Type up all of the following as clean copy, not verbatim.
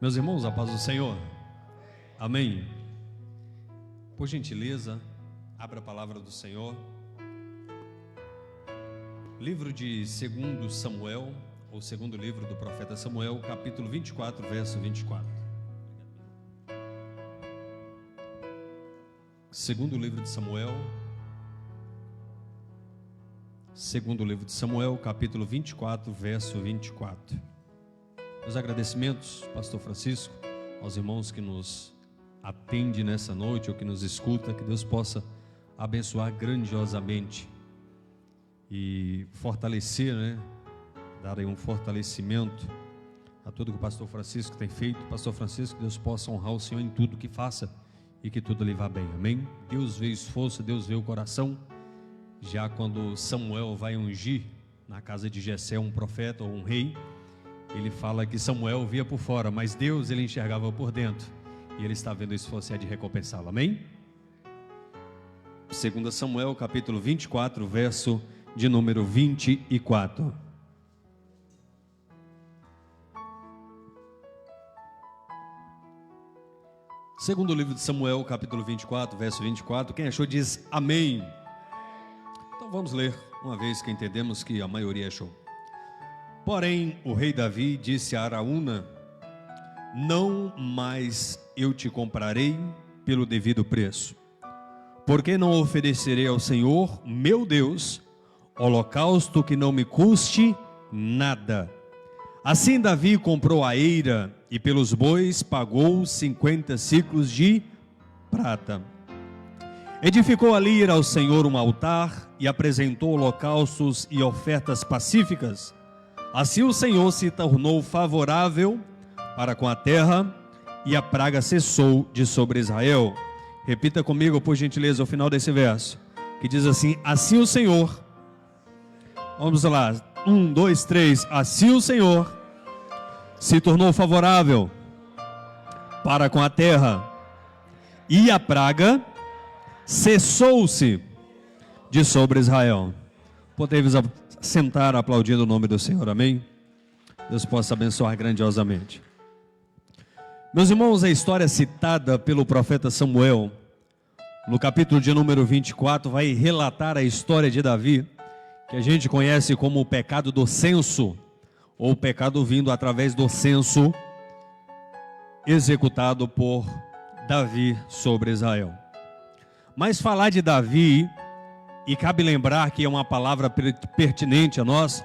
Meus irmãos, a paz do Senhor. Amém. Por gentileza, abra a palavra do Senhor. Livro de 2 Samuel, ou segundo livro do profeta Samuel, capítulo 24, verso 24. Segundo livro de Samuel, capítulo 24, verso 24. Meus agradecimentos, pastor Francisco, aos irmãos que nos atendem nessa noite ou que nos escuta, que Deus possa abençoar grandiosamente e fortalecer, dar aí um fortalecimento a tudo que o pastor Francisco tem feito. Pastor Francisco, Deus possa honrar o Senhor em tudo que faça e que tudo lhe vá bem, amém? Deus vê o esforço, Deus vê o coração. Já quando Samuel vai ungir na casa de Jessé um profeta ou um rei, ele fala que Samuel via por fora, mas Deus ele enxergava por dentro, e ele está vendo o esforço de recompensá-lo, amém? 2 Samuel capítulo 24, verso de número 24. Segundo livro de Samuel, capítulo 24, verso 24, quem achou diz amém. Então vamos ler, uma vez que entendemos que a maioria achou. Porém, o rei Davi disse a Araúna: não mais eu te comprarei pelo devido preço, porque não oferecerei ao Senhor, meu Deus, holocausto que não me custe nada. Assim Davi comprou a eira e pelos bois pagou 50 siclos de prata. Edificou ali ao Senhor um altar e apresentou holocaustos e ofertas pacíficas. Assim o Senhor se tornou favorável para com a terra e a praga cessou de sobre Israel. Repita comigo, por gentileza, o final desse verso, que diz assim: assim o Senhor, vamos lá, 1, 2, 3, assim o Senhor se tornou favorável para com a terra e a praga cessou-se de sobre Israel. Podemos sentar aplaudindo o nome do Senhor, amém? Deus possa abençoar grandiosamente. Meus irmãos, a história citada pelo profeta Samuel, no capítulo de número 24, vai relatar a história de Davi, que a gente conhece como o pecado do censo, ou o pecado vindo através do censo executado por Davi sobre Israel. Mas falar de Davi, e cabe lembrar que é uma palavra pertinente a nós,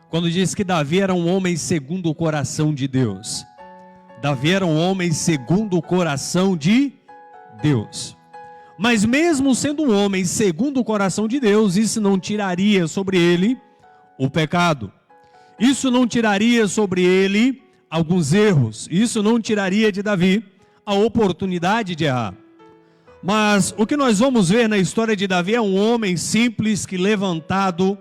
quando diz que Davi era um homem segundo o coração de Deus. Davi era um homem segundo o coração de Deus. Mas mesmo sendo um homem segundo o coração de Deus, isso não tiraria sobre ele o pecado. Isso não tiraria sobre ele alguns erros. Isso não tiraria de Davi a oportunidade de errar. Mas o que nós vamos ver na história de Davi é um homem simples que, levantado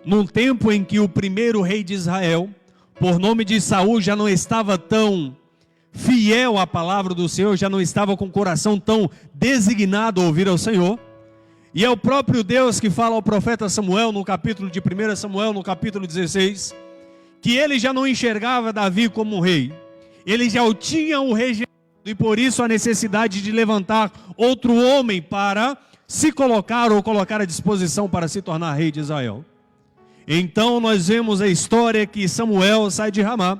num tempo em que o primeiro rei de Israel, por nome de Saul, já não estava tão fiel à palavra do Senhor, já não estava com o coração tão designado a ouvir ao Senhor. E é o próprio Deus que fala ao profeta Samuel, no capítulo de 1 Samuel, no capítulo 16, que ele já não enxergava Davi como um rei, ele já o tinha o rejeitado, e por isso a necessidade de levantar outro homem para se colocar ou colocar à disposição para se tornar rei de Israel. Então nós vemos a história que Samuel sai de Ramá,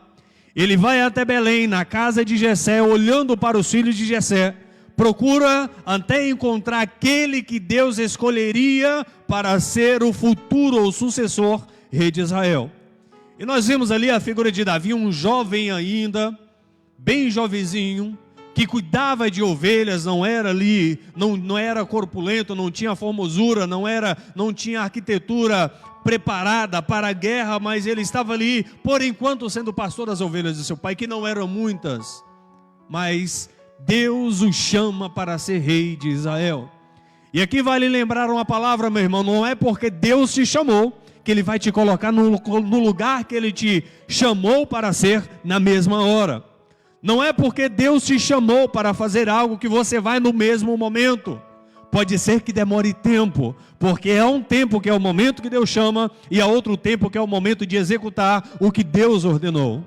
ele vai até Belém, na casa de Jessé, olhando para os filhos de Jessé, procura até encontrar aquele que Deus escolheria para ser o futuro ou sucessor rei de Israel. E nós vemos ali a figura de Davi, um jovem ainda, bem jovenzinho, que cuidava de ovelhas, não era ali, não era corpulento, não tinha formosura, não tinha arquitetura preparada para a guerra, mas ele estava ali, por enquanto, sendo pastor das ovelhas de seu pai, que não eram muitas, mas Deus o chama para ser rei de Israel. E aqui vale lembrar uma palavra, meu irmão, não é porque Deus te chamou que Ele vai te colocar no lugar que Ele te chamou para ser na mesma hora. Não é porque Deus te chamou para fazer algo que você vai no mesmo momento. Pode ser que demore tempo, porque há um tempo que é o momento que Deus chama, e há outro tempo que é o momento de executar o que Deus ordenou.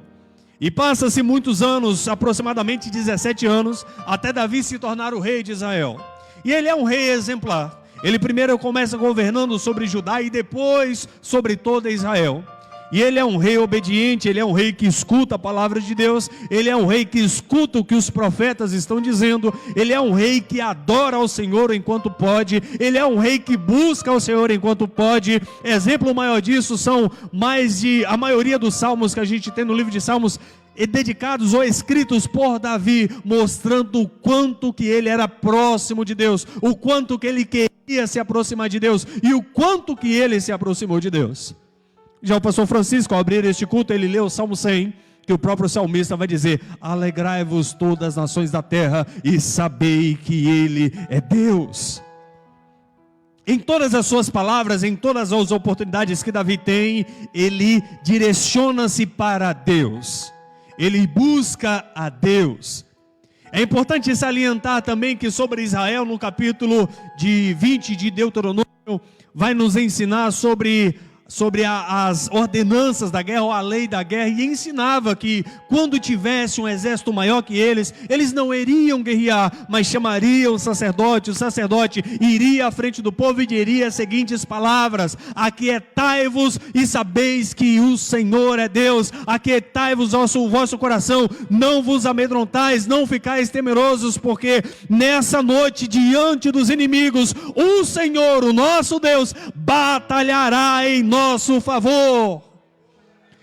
E passa-se muitos anos, aproximadamente 17 anos, até Davi se tornar o rei de Israel. E ele é um rei exemplar. Ele primeiro começa governando sobre Judá e depois sobre toda Israel. E ele é um rei obediente, ele é um rei que escuta a palavra de Deus, ele é um rei que escuta o que os profetas estão dizendo, ele é um rei que adora ao Senhor enquanto pode, ele é um rei que busca ao Senhor enquanto pode. Exemplo maior disso são a maioria dos salmos que a gente tem no livro de Salmos, dedicados ou escritos por Davi, mostrando o quanto que ele era próximo de Deus, o quanto que ele queria se aproximar de Deus e o quanto que ele se aproximou de Deus. Já o pastor Francisco, ao abrir este culto, ele leu o Salmo 100, que o próprio salmista vai dizer: alegrai-vos todas as nações da terra e sabei que Ele é Deus. Em todas as suas palavras, em todas as oportunidades que Davi tem, ele direciona-se para Deus, ele busca a Deus. É importante salientar também que sobre Israel, no capítulo 20 de Deuteronômio, vai nos ensinar sobre as ordenanças da guerra, ou a lei da guerra, e ensinava que quando tivesse um exército maior que eles não iriam guerrear, mas chamariam o sacerdote iria à frente do povo e diria as seguintes palavras: aquietai-vos e sabeis que o Senhor é Deus, aquietai-vos o vosso coração, não vos amedrontais, não ficais temerosos, porque nessa noite, diante dos inimigos, o Senhor, o nosso Deus, batalhará em nosso favor.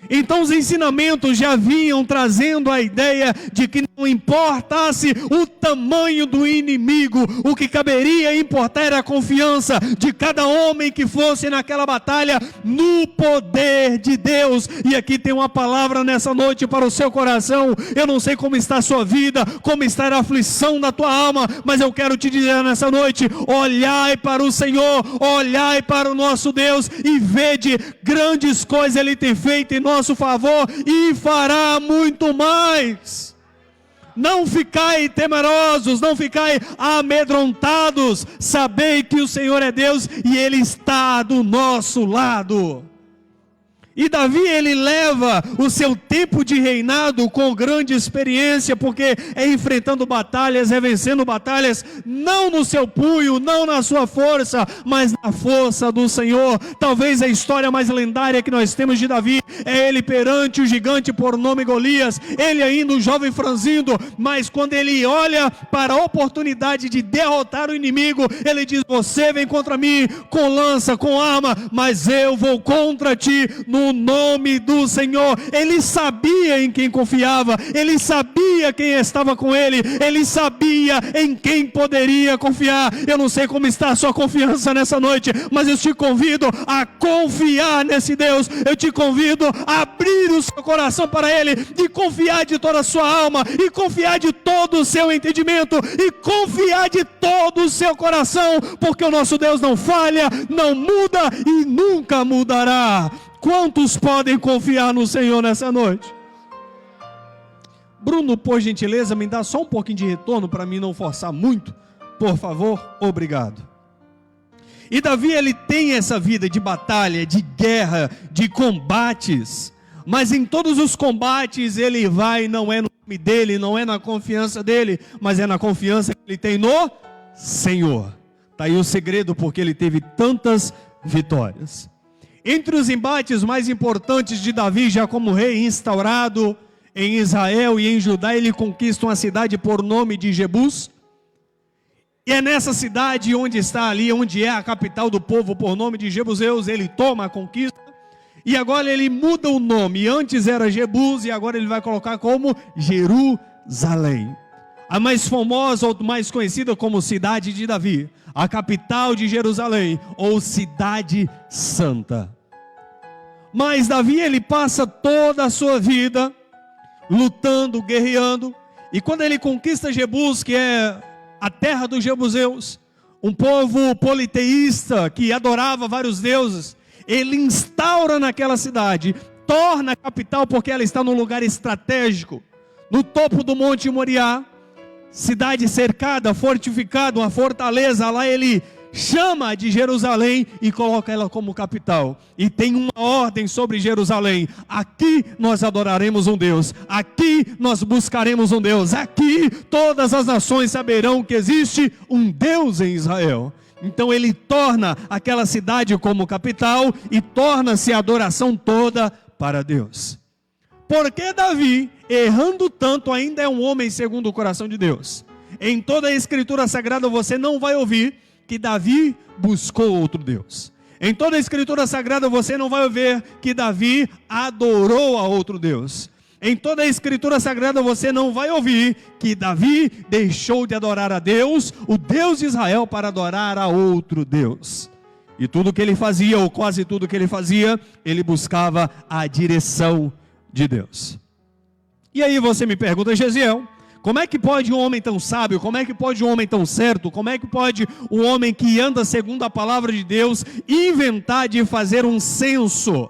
Então os ensinamentos já vinham trazendo a ideia de que não importasse o tamanho do inimigo, o que caberia importar era a confiança de cada homem que fosse naquela batalha no poder de Deus. E aqui tem uma palavra nessa noite para o seu coração. Eu não sei como está a sua vida, como está a aflição da tua alma, mas eu quero te dizer nessa noite: olhai para o Senhor, olhai para o nosso Deus e vede grandes coisas Ele tem feito em nosso favor e fará muito mais. Não ficai temerosos, não ficai amedrontados, sabei que o Senhor é Deus e Ele está do nosso lado. E Davi, ele leva o seu tempo de reinado com grande experiência, porque é enfrentando batalhas, é vencendo batalhas, não no seu punho, não na sua força, mas na força do Senhor. Talvez a história mais lendária que nós temos de Davi é ele perante o gigante por nome Golias, ele ainda um jovem franzindo, mas quando ele olha para a oportunidade de derrotar o inimigo, ele diz: você vem contra mim com lança, com arma, mas eu vou contra ti no nome do Senhor. Ele sabia em quem confiava, ele sabia quem estava com ele, ele sabia em quem poderia confiar. Eu não sei como está a sua confiança nessa noite, mas eu te convido a confiar nesse Deus. Eu te convido a abrir o seu coração para Ele e confiar de toda a sua alma, e confiar de todo o seu entendimento, e confiar de todo o seu coração, porque o nosso Deus não falha, não muda e nunca mudará. Quantos podem confiar no Senhor nessa noite? Bruno, por gentileza, me dá só um pouquinho de retorno para mim não forçar muito, por favor, obrigado. E Davi, ele tem essa vida de batalha, de guerra, de combates, mas em todos os combates ele vai, não é no nome dele, não é na confiança dele, mas é na confiança que ele tem no Senhor. Está aí o segredo porque ele teve tantas vitórias. Entre os embates mais importantes de Davi, já como rei instaurado em Israel e em Judá, ele conquista uma cidade por nome de Jebus. E é nessa cidade onde está ali, onde é a capital do povo, por nome de Jebuseus, ele toma a conquista. E agora ele muda o nome. Antes era Jebus e agora ele vai colocar como Jerusalém. A mais famosa ou mais conhecida como cidade de Davi, a capital de Jerusalém, ou cidade santa. Mas Davi, ele passa toda a sua vida lutando, guerreando, e quando ele conquista Jebus, que é a terra dos Jebuseus, um povo politeísta que adorava vários deuses, ele instaura naquela cidade, torna a capital, porque ela está num lugar estratégico, no topo do Monte Moriá, cidade cercada, fortificada, uma fortaleza. Lá ele chama de Jerusalém e coloca ela como capital. E tem uma ordem sobre Jerusalém: aqui nós adoraremos um Deus, aqui nós buscaremos um Deus, aqui todas as nações saberão que existe um Deus em Israel. Então ele torna aquela cidade como capital e torna-se a adoração toda para Deus. Porque Davi, errando tanto, ainda é um homem segundo o coração de Deus. Em toda a Escritura Sagrada você não vai ouvir que Davi buscou outro Deus. Em toda a Escritura Sagrada você não vai ouvir que Davi adorou a outro Deus. Em toda a Escritura Sagrada você não vai ouvir que Davi deixou de adorar a Deus, o Deus de Israel, para adorar a outro Deus. E tudo que ele fazia, ou quase tudo que ele fazia, ele buscava a direção de Deus. E aí você me pergunta: Gesiel, como é que pode um homem tão sábio, como é que pode um homem tão certo, como é que pode um homem que anda segundo a palavra de Deus inventar de fazer um censo?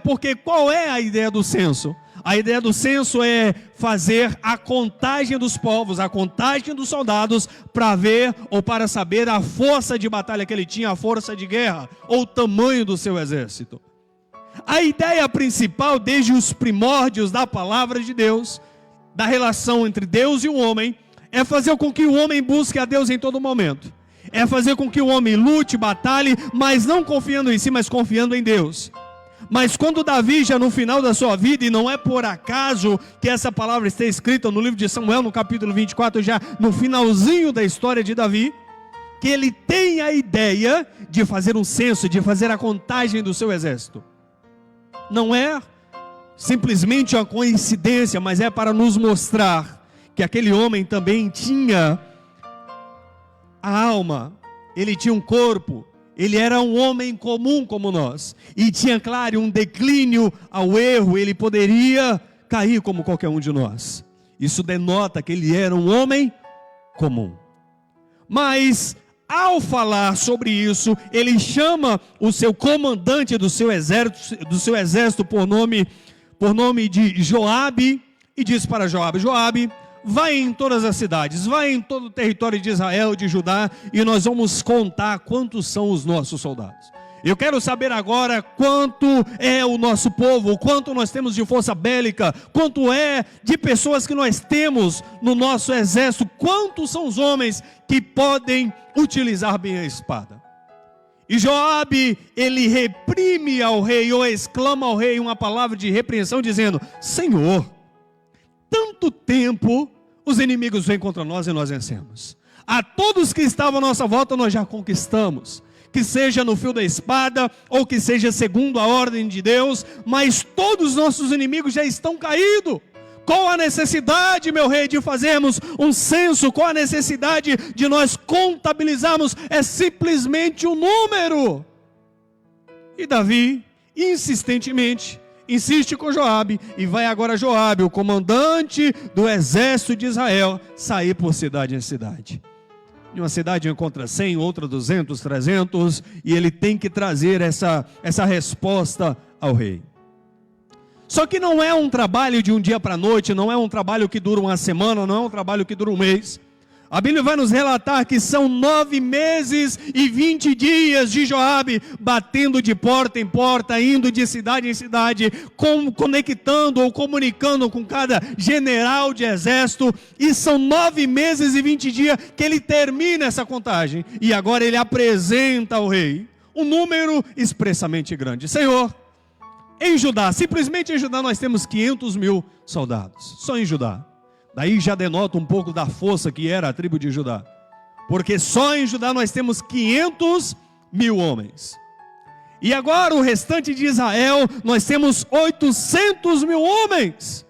Porque qual é a ideia do censo? A ideia do censo é fazer a contagem dos povos, a contagem dos soldados, para ver ou para saber a força de batalha que ele tinha, a força de guerra, ou o tamanho do seu exército. A ideia principal, desde os primórdios da palavra de Deus, da relação entre Deus e o homem, é fazer com que o homem busque a Deus em todo momento. É fazer com que o homem lute, batalhe, mas não confiando em si, mas confiando em Deus. Mas quando Davi, já no final da sua vida, e não é por acaso que essa palavra está escrita no livro de Samuel, no capítulo 24, já no finalzinho da história de Davi, que ele tem a ideia de fazer um censo, de fazer a contagem do seu exército. Não é simplesmente uma coincidência, mas é para nos mostrar que aquele homem também tinha a alma, ele tinha um corpo, ele era um homem comum como nós, e tinha, claro, um declínio ao erro, ele poderia cair como qualquer um de nós. Isso denota que ele era um homem comum. Mas, ao falar sobre isso, ele chama o seu comandante do seu exército por nome de Joabe, e diz para Joabe: Joabe, vai em todas as cidades, vai em todo o território de Israel, de Judá, e nós vamos contar quantos são os nossos soldados. Eu quero saber agora quanto é o nosso povo, quanto nós temos de força bélica, quanto é de pessoas que nós temos no nosso exército, quantos são os homens que podem utilizar bem a espada. E Joabe, ele reprime ao rei, ou exclama ao rei uma palavra de repreensão, dizendo: Senhor, tanto tempo os inimigos vêm contra nós e nós vencemos. A todos que estavam à nossa volta nós já conquistamos, que seja no fio da espada, ou que seja segundo a ordem de Deus, mas todos os nossos inimigos já estão caídos. Qual a necessidade, meu rei, de fazermos um censo? Qual a necessidade de nós contabilizarmos? É simplesmente um número. E Davi, insistentemente, insiste com Joabe, e vai agora Joabe, o comandante do exército de Israel, sair por cidade em cidade. Em uma cidade encontra 100, outra 200, 300, e ele tem que trazer essa resposta ao rei. Só que não é um trabalho de um dia para a noite, não é um trabalho que dura uma semana, não é um trabalho que dura um mês. A Bíblia vai nos relatar que são 9 meses e 20 dias de Joabe, batendo de porta em porta, indo de cidade em cidade, conectando ou comunicando com cada general de exército, e são 9 meses e 20 dias que ele termina essa contagem, e agora ele apresenta ao rei um número expressamente grande. Senhor, em Judá, simplesmente em Judá nós temos 500 mil soldados, só em Judá. Daí já denota um pouco da força que era a tribo de Judá, porque só em Judá nós temos 500 mil homens. E agora o restante de Israel, nós temos 800 mil homens.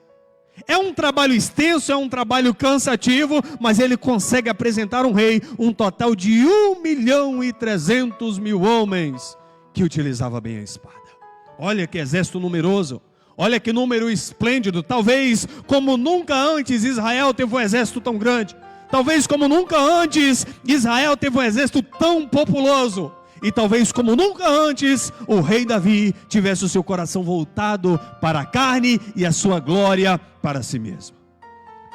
É um trabalho extenso, é um trabalho cansativo, mas ele consegue apresentar um rei um total de 1.300.000 homens que utilizava bem a espada. Olha que exército numeroso. Olha que número esplêndido. Talvez como nunca antes Israel teve um exército tão grande. Talvez como nunca antes Israel teve um exército tão populoso. E talvez como nunca antes o rei Davi tivesse o seu coração voltado para a carne e a sua glória para si mesmo.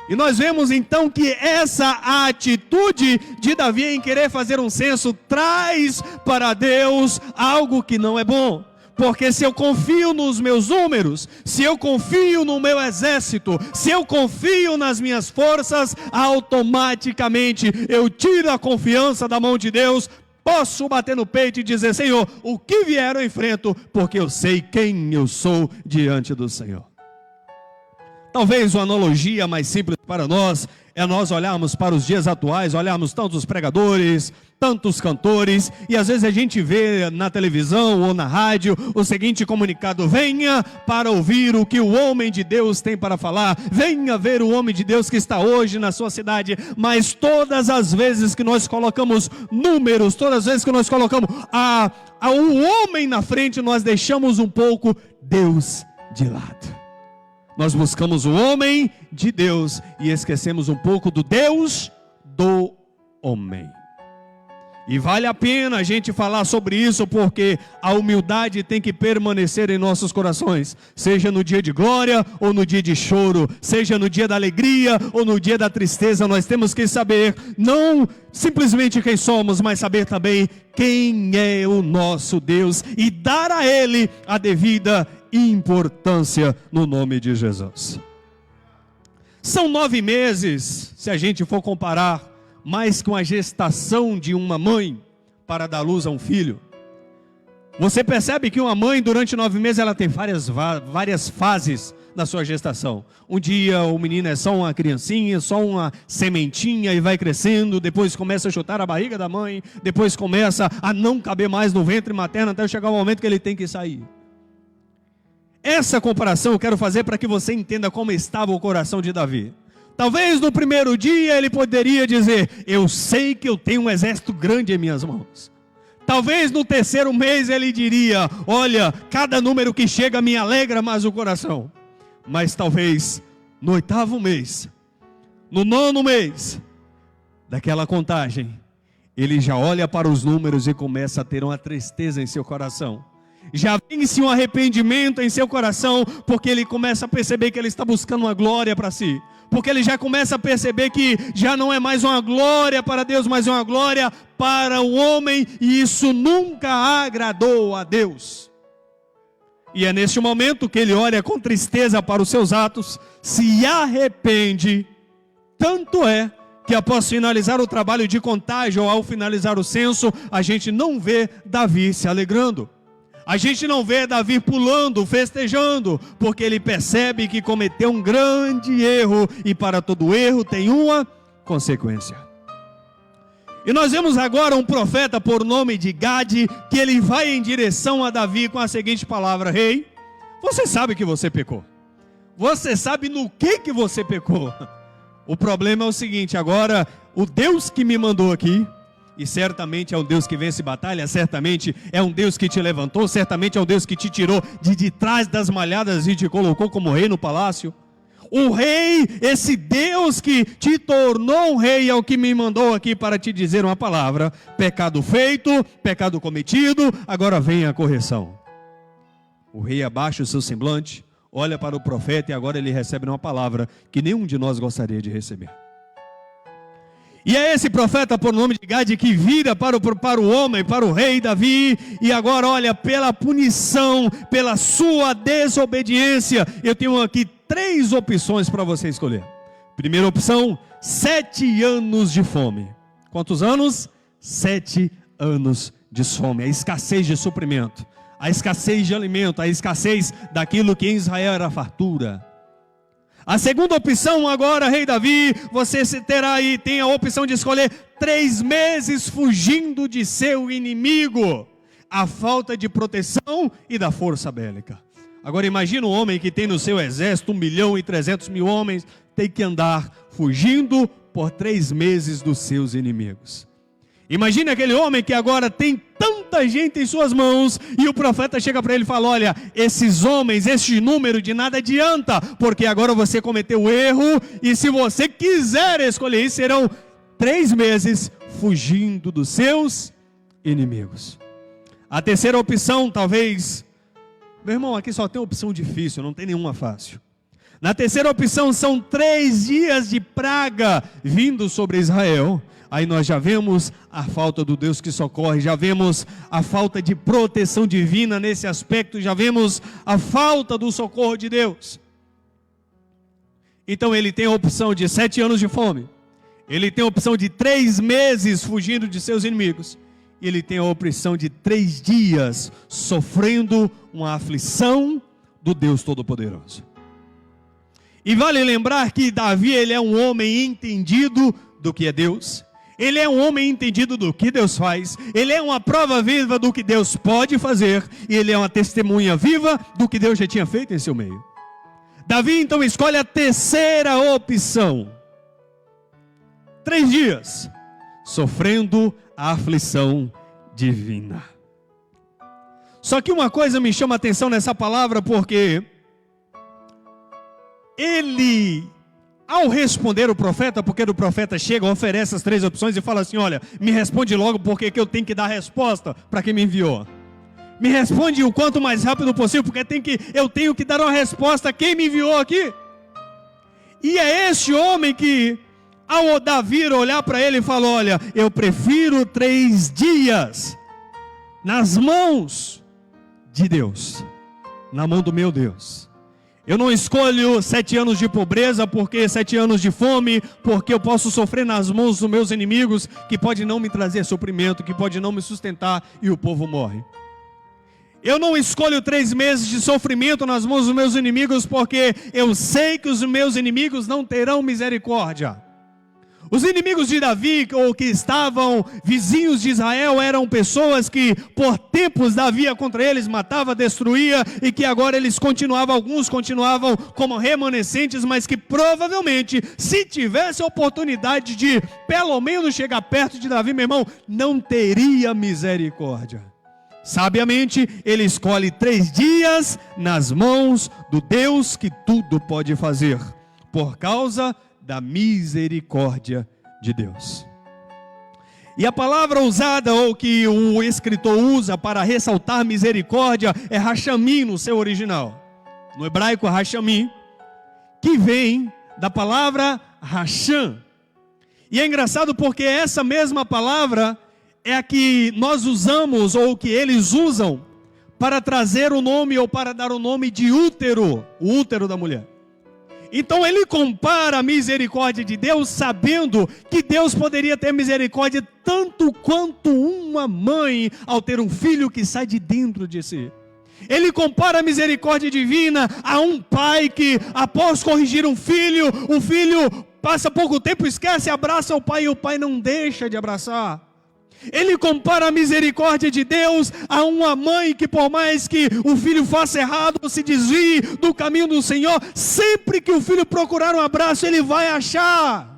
E nós vemos então que essa atitude de Davi em querer fazer um censo traz para Deus algo que não é bom. Porque se eu confio nos meus números, se eu confio no meu exército, se eu confio nas minhas forças, automaticamente eu tiro a confiança da mão de Deus. Posso bater no peito e dizer: Senhor, o que vier eu enfrento, porque eu sei quem eu sou diante do Senhor. Talvez uma analogia mais simples para nós é nós olharmos para os dias atuais, olharmos tantos pregadores, tantos cantores, e às vezes a gente vê na televisão ou na rádio o seguinte comunicado: venha para ouvir o que o homem de Deus tem para falar, venha ver o homem de Deus que está hoje na sua cidade. Mas todas as vezes que nós colocamos números, todas as vezes que nós colocamos o homem na frente, nós deixamos um pouco Deus de lado. Nós buscamos o homem de Deus e esquecemos um pouco do Deus do homem. E vale a pena a gente falar sobre isso, porque a humildade tem que permanecer em nossos corações, seja no dia de glória ou no dia de choro, seja no dia da alegria ou no dia da tristeza. Nós temos que saber não simplesmente quem somos, mas saber também quem é o nosso Deus e dar a Ele a devida importância no nome de Jesus. São 9 meses, se a gente for comparar, mais que uma gestação de uma mãe para dar luz a um filho. Você percebe que uma mãe durante 9 meses ela tem várias fases da sua gestação. Um dia o menino é só uma criancinha, só uma sementinha e vai crescendo, depois começa a chutar a barriga da mãe, depois começa a não caber mais no ventre materno até chegar o momento que ele tem que sair. Essa comparação eu quero fazer para que você entenda como estava o coração de Davi. Talvez no primeiro dia ele poderia dizer: eu sei que eu tenho um exército grande em minhas mãos. Talvez no terceiro mês ele diria: olha, cada número que chega me alegra mais o coração. Mas talvez no 8º mês, no 9º mês daquela contagem, ele já olha para os números e começa a ter uma tristeza em seu coração. Já vence um arrependimento em seu coração, porque ele começa a perceber que ele está buscando uma glória para si. Porque ele já começa a perceber que já não é mais uma glória para Deus, mas uma glória para o homem, e isso nunca agradou a Deus. E é neste momento que ele olha com tristeza para os seus atos, se arrepende. Tanto é que após finalizar o trabalho de contagem, ou ao finalizar o censo, a gente não vê Davi se alegrando. A gente não vê Davi pulando, festejando, porque ele percebe que cometeu um grande erro, e para todo erro tem uma consequência. E nós vemos agora um profeta por nome de Gade, que ele vai em direção a Davi com a seguinte palavra: rei, você sabe que você pecou. Você sabe no que você pecou. O problema é o seguinte: agora o Deus que me mandou aqui, e certamente é um Deus que vence batalha, certamente é um Deus que te levantou, certamente é um Deus que te tirou de trás das malhadas e te colocou como rei no palácio. O rei, esse Deus que te tornou um rei, é o que me mandou aqui para te dizer uma palavra: pecado feito, pecado cometido, agora vem a correção. O rei abaixa o seu semblante, olha para o profeta, e agora ele recebe uma palavra que nenhum de nós gostaria de receber. E é esse profeta por nome de Gade que vira para o homem, para o rei Davi, e agora olha, pela punição, pela sua desobediência, eu tenho aqui 3 opções para você escolher. Primeira opção: 7 anos de fome. Quantos anos? 7 anos de fome. A escassez de suprimento, a escassez de alimento, a escassez daquilo que em Israel era fartura. A segunda opção agora, rei Davi, você tem a opção de escolher 3 meses fugindo de seu inimigo, a falta de proteção e da força bélica. Agora imagina um homem que tem no seu exército 1.300.000 homens, tem que andar fugindo por 3 meses dos seus inimigos. Imagine aquele homem que agora tem tanta gente em suas mãos, e o profeta chega para ele e fala: olha, esses homens, este número de nada adianta, porque agora você cometeu erro, e se você quiser escolher isso, serão 3 meses fugindo dos seus inimigos. A terceira opção, talvez, meu irmão, aqui só tem opção difícil, não tem nenhuma fácil. Na terceira opção, são 3 dias de praga vindo sobre Israel. Aí nós já vemos a falta do Deus que socorre, já vemos a falta de proteção divina nesse aspecto, já vemos a falta do socorro de Deus. Então ele tem a opção de 7 anos de fome, ele tem a opção de 3 meses fugindo de seus inimigos, e ele tem a opção de 3 dias sofrendo uma aflição do Deus Todo-Poderoso. E vale lembrar que Davi, ele é um homem entendido do que é Deus. Ele é um homem entendido do que Deus faz. Ele é uma prova viva do que Deus pode fazer. E ele é uma testemunha viva do que Deus já tinha feito em seu meio. Davi então escolhe a terceira opção. 3 dias sofrendo a aflição divina. Só que uma coisa me chama a atenção nessa palavra, porque ele, ao responder o profeta, porque o profeta chega, oferece as 3 opções e fala assim: olha, me responde logo, porque que eu tenho que dar a resposta para quem me enviou. Me responde o quanto mais rápido possível, porque eu tenho que dar uma resposta a quem me enviou aqui. E é esse homem que, ao Davi olhar para ele, falou: olha, eu prefiro 3 dias nas mãos de Deus, na mão do meu Deus. Eu não escolho 7 anos de pobreza, porque 7 anos de fome, porque eu posso sofrer nas mãos dos meus inimigos, que pode não me trazer suprimento, que pode não me sustentar e o povo morre. Eu não escolho 3 meses de sofrimento nas mãos dos meus inimigos, porque eu sei que os meus inimigos não terão misericórdia. Os inimigos de Davi, ou que estavam vizinhos de Israel, eram pessoas que por tempos Davi ia contra eles, matava, destruía, e que agora alguns continuavam como remanescentes, mas que provavelmente, se tivesse a oportunidade de pelo menos chegar perto de Davi, meu irmão, não teria misericórdia. Sabiamente, ele escolhe 3 dias nas mãos do Deus que tudo pode fazer, por causa da misericórdia de Deus. E a palavra usada, ou que o escritor usa para ressaltar misericórdia, é Rachamim no seu original. No hebraico, Rachamim, que vem da palavra Racham. E é engraçado porque essa mesma palavra é a que nós usamos, ou que eles usam, para trazer o nome, ou para dar o nome de útero, o útero da mulher. Então ele compara a misericórdia de Deus, sabendo que Deus poderia ter misericórdia tanto quanto uma mãe ao ter um filho que sai de dentro de si. Ele compara a misericórdia divina a um pai que, após corrigir um filho, o filho passa pouco tempo, esquece, abraça o pai e o pai não deixa de abraçar. Ele compara a misericórdia de Deus a uma mãe que, por mais que o filho faça errado, se desvie do caminho do Senhor, sempre que o filho procurar um abraço, ele vai achar.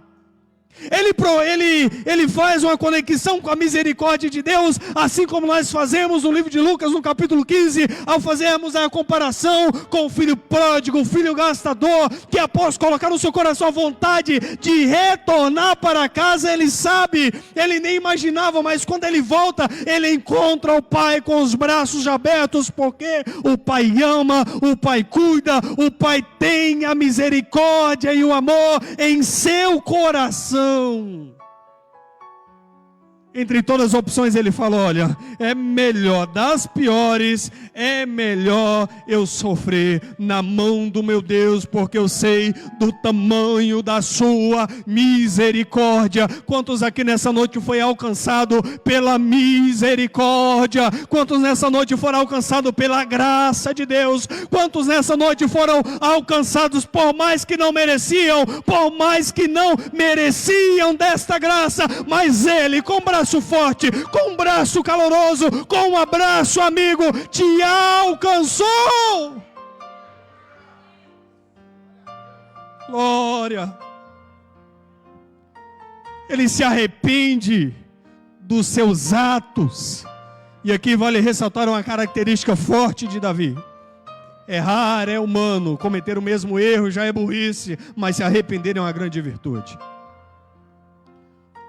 Ele faz uma conexão com a misericórdia de Deus, assim como nós fazemos no livro de Lucas, no capítulo 15, ao fazermos a comparação com o filho pródigo, o filho gastador, que após colocar no seu coração a vontade de retornar para casa, ele sabe, ele nem imaginava, mas quando ele volta, ele encontra o pai com os braços abertos, porque o pai ama, o pai cuida, o pai tem a misericórdia e o amor em seu coração. Entre todas as opções ele fala: olha, é melhor das piores, é melhor eu sofrer na mão do meu Deus, porque eu sei do tamanho da sua misericórdia. Quantos aqui nessa noite foi alcançado pela misericórdia? Quantos nessa noite foram alcançados pela graça de Deus? Quantos nessa noite foram alcançados por mais que não mereciam, desta graça, mas ele, com braço forte, com um braço caloroso, com um abraço amigo, te alcançou. Glória. Ele se arrepende dos seus atos. E aqui vale ressaltar uma característica forte de Davi: errar é humano, cometer o mesmo erro já é burrice, mas se arrepender é uma grande virtude.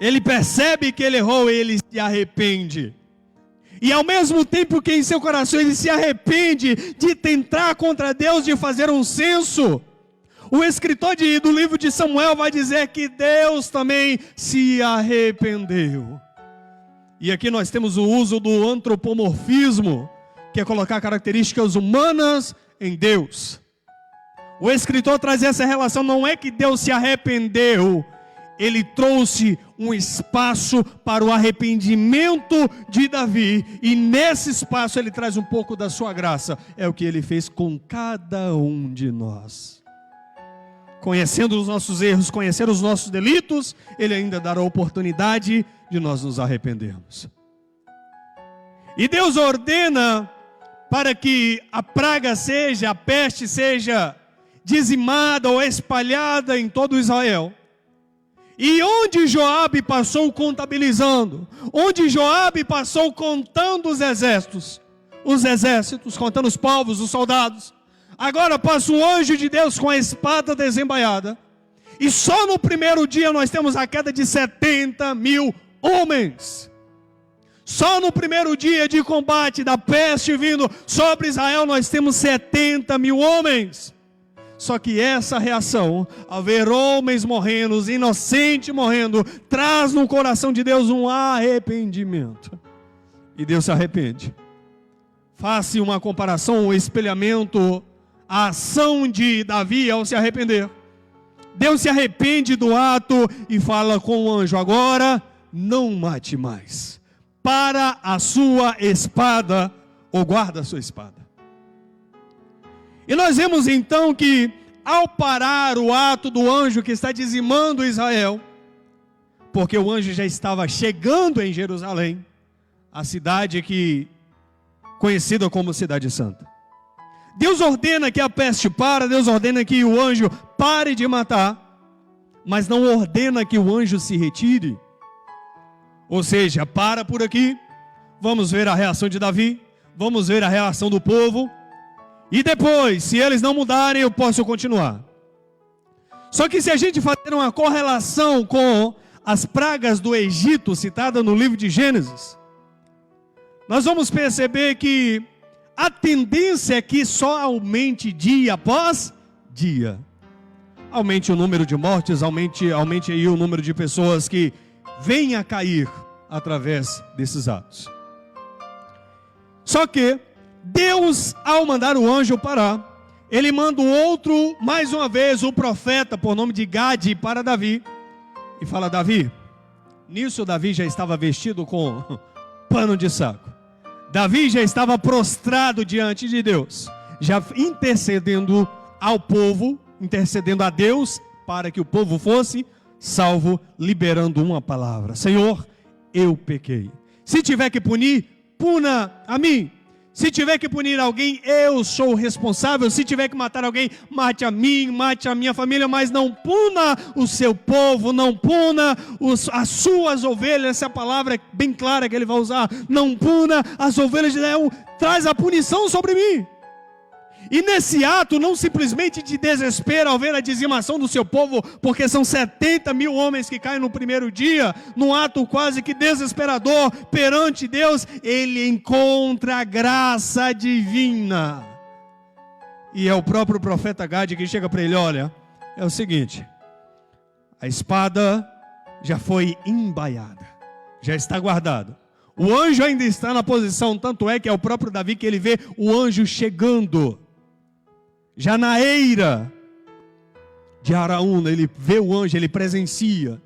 Ele percebe que ele errou, ele se arrepende. E ao mesmo tempo que em seu coração ele se arrepende de tentar contra Deus, de fazer um censo, O escritor do livro de Samuel vai dizer que Deus também se arrependeu. E aqui nós temos o uso do antropomorfismo, que é colocar características humanas em Deus. O escritor traz essa relação, não é que Deus se arrependeu, ele trouxe um espaço para o arrependimento de Davi, e nesse espaço ele traz um pouco da sua graça. É o que ele fez com cada um de nós. Conhecendo os nossos erros, conhecendo os nossos delitos, ele ainda dará a oportunidade de nós nos arrependermos. E Deus ordena para que a praga seja, a peste seja dizimada ou espalhada em todo Israel. E onde Joabe passou contabilizando, onde Joabe passou contando os exércitos, contando os povos, os soldados, agora passa o anjo de Deus com a espada desembaiada, e só no primeiro dia nós temos a queda de 70 mil homens. Só no primeiro dia de combate da peste vindo sobre Israel nós temos 70 mil homens. Só que essa reação, ao ver homens morrendo, inocentes morrendo, traz no coração de Deus um arrependimento. E Deus se arrepende. Faça uma comparação, um espelhamento, a ação de Davi ao se arrepender. Deus se arrepende do ato e fala com o anjo: agora não mate mais. Para a sua espada, ou guarda a sua espada. E nós vemos então que, ao parar o ato do anjo que está dizimando Israel, porque o anjo já estava chegando em Jerusalém, a cidade conhecida como Cidade Santa. Deus ordena que a peste pare, Deus ordena que o anjo pare de matar, mas não ordena que o anjo se retire. Ou seja, para por aqui, vamos ver a reação de Davi, vamos ver a reação do povo, e depois, se eles não mudarem, eu posso continuar. Só que se a gente fazer uma correlação com as pragas do Egito, citada no livro de Gênesis, nós vamos perceber que a tendência é que só aumente dia após dia. Aumente o número de mortes, aumente aí o número de pessoas que vêm a cair através desses atos. Só que Deus, ao mandar o anjo parar, ele manda o outro, mais uma vez, o profeta, por nome de Gade, para Davi, e fala: Davi, nisso Davi já estava vestido com pano de saco, Davi já estava prostrado diante de Deus, já intercedendo ao povo, intercedendo a Deus, para que o povo fosse salvo, liberando uma palavra: Senhor, eu pequei, se tiver que punir, puna a mim. Se tiver que punir alguém, eu sou o responsável. Se tiver que matar alguém, mate a mim, mate a minha família, mas não puna o seu povo, não puna as suas ovelhas. Essa palavra é bem clara que ele vai usar. Não puna as ovelhas de Israel, traz a punição sobre mim. E nesse ato, não simplesmente de desespero ao ver a dizimação do seu povo, porque são 70 mil homens que caem no primeiro dia, num ato quase que desesperador perante Deus, ele encontra a graça divina. E é o próprio profeta Gade que chega para ele: olha, é o seguinte, a espada já foi embaiada, já está guardada. O anjo ainda está na posição, tanto é que é o próprio Davi que ele vê o anjo chegando. Já na eira de Araúna, ele vê o anjo, ele presencia.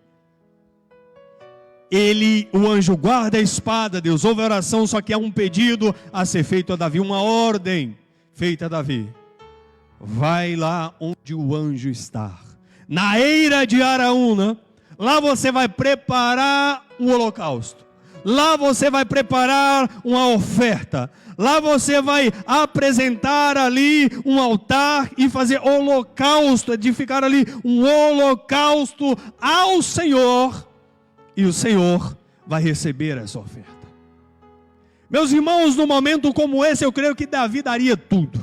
O anjo guarda a espada, Deus ouve a oração, só que há um pedido a ser feito a Davi, uma ordem feita a Davi. Vai lá onde o anjo está, na eira de Araúna, lá você vai preparar o holocausto. Lá você vai preparar uma oferta. Lá você vai apresentar ali um altar e fazer holocausto, edificar ali um holocausto ao Senhor. E o Senhor vai receber essa oferta. Meus irmãos, num momento como esse, eu creio que Davi daria tudo.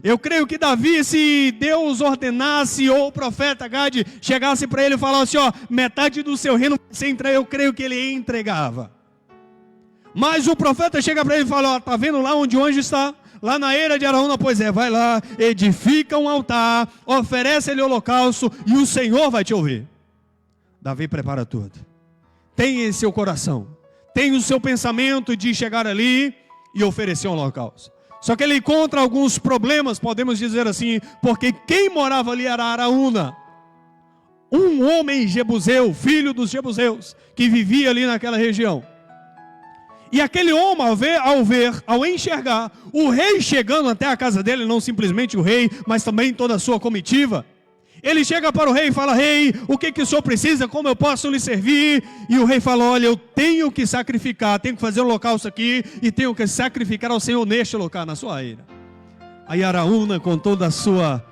Eu creio que Davi, se Deus ordenasse, ou o profeta Gade chegasse para ele e falasse: ó, metade do seu reino você entrega, eu creio que ele entregava. Mas o profeta chega para ele e fala: ó, está vendo lá onde o anjo está? lá na eira de Araúna. Pois é, vai lá, edifica um altar, oferece-lhe holocausto e o Senhor vai te ouvir. Davi prepara tudo. Tem em seu coração, tem o seu pensamento de chegar ali e oferecer um holocausto. Só que ele encontra alguns problemas, podemos dizer assim, porque quem morava ali era Araúna, um homem jebuseu, filho dos jebuseus, que vivia ali naquela região. E aquele homem, ao enxergar o rei chegando até a casa dele, não simplesmente o rei, mas também toda a sua comitiva, ele chega para o rei e fala: rei, o que o senhor precisa, como eu posso lhe servir? E o rei fala: olha, eu tenho que sacrificar, tenho que fazer um holocausto aqui, e tenho que sacrificar ao Senhor neste local, na sua eira. Aí Araúna, com toda a sua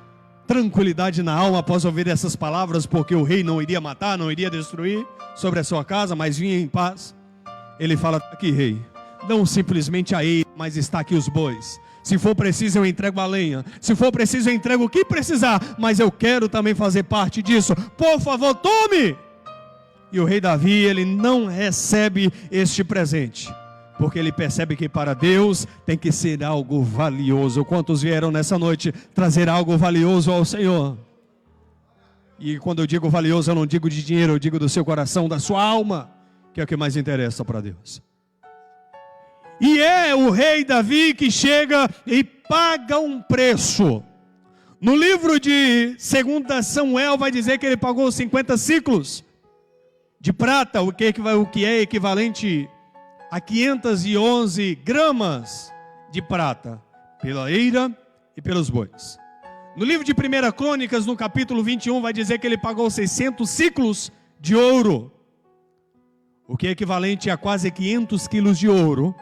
tranquilidade na alma, após ouvir essas palavras, porque o rei não iria matar, não iria destruir sobre a sua casa, mas vinha em paz, ele fala: aqui, rei, não simplesmente a eira, mas está aqui os bois. Se for preciso eu entrego a lenha, se for preciso eu entrego o que precisar, mas eu quero também fazer parte disso, por favor, tome. E o rei Davi, ele não recebe este presente, porque ele percebe que para Deus tem que ser algo valioso. Quantos vieram nessa noite trazer algo valioso ao Senhor? E quando eu digo valioso, eu não digo de dinheiro, eu digo do seu coração, da sua alma, que é o que mais interessa para Deus. E é o rei Davi que chega e paga um preço. No livro de 2 Samuel vai dizer que ele pagou 50 ciclos de prata, o que é equivalente a 511 gramas de prata, pela eira e pelos bois. No livro de 1 Crônicas, no capítulo 21, vai dizer que ele pagou 600 ciclos de ouro, o que é equivalente a quase 500 quilos de ouro,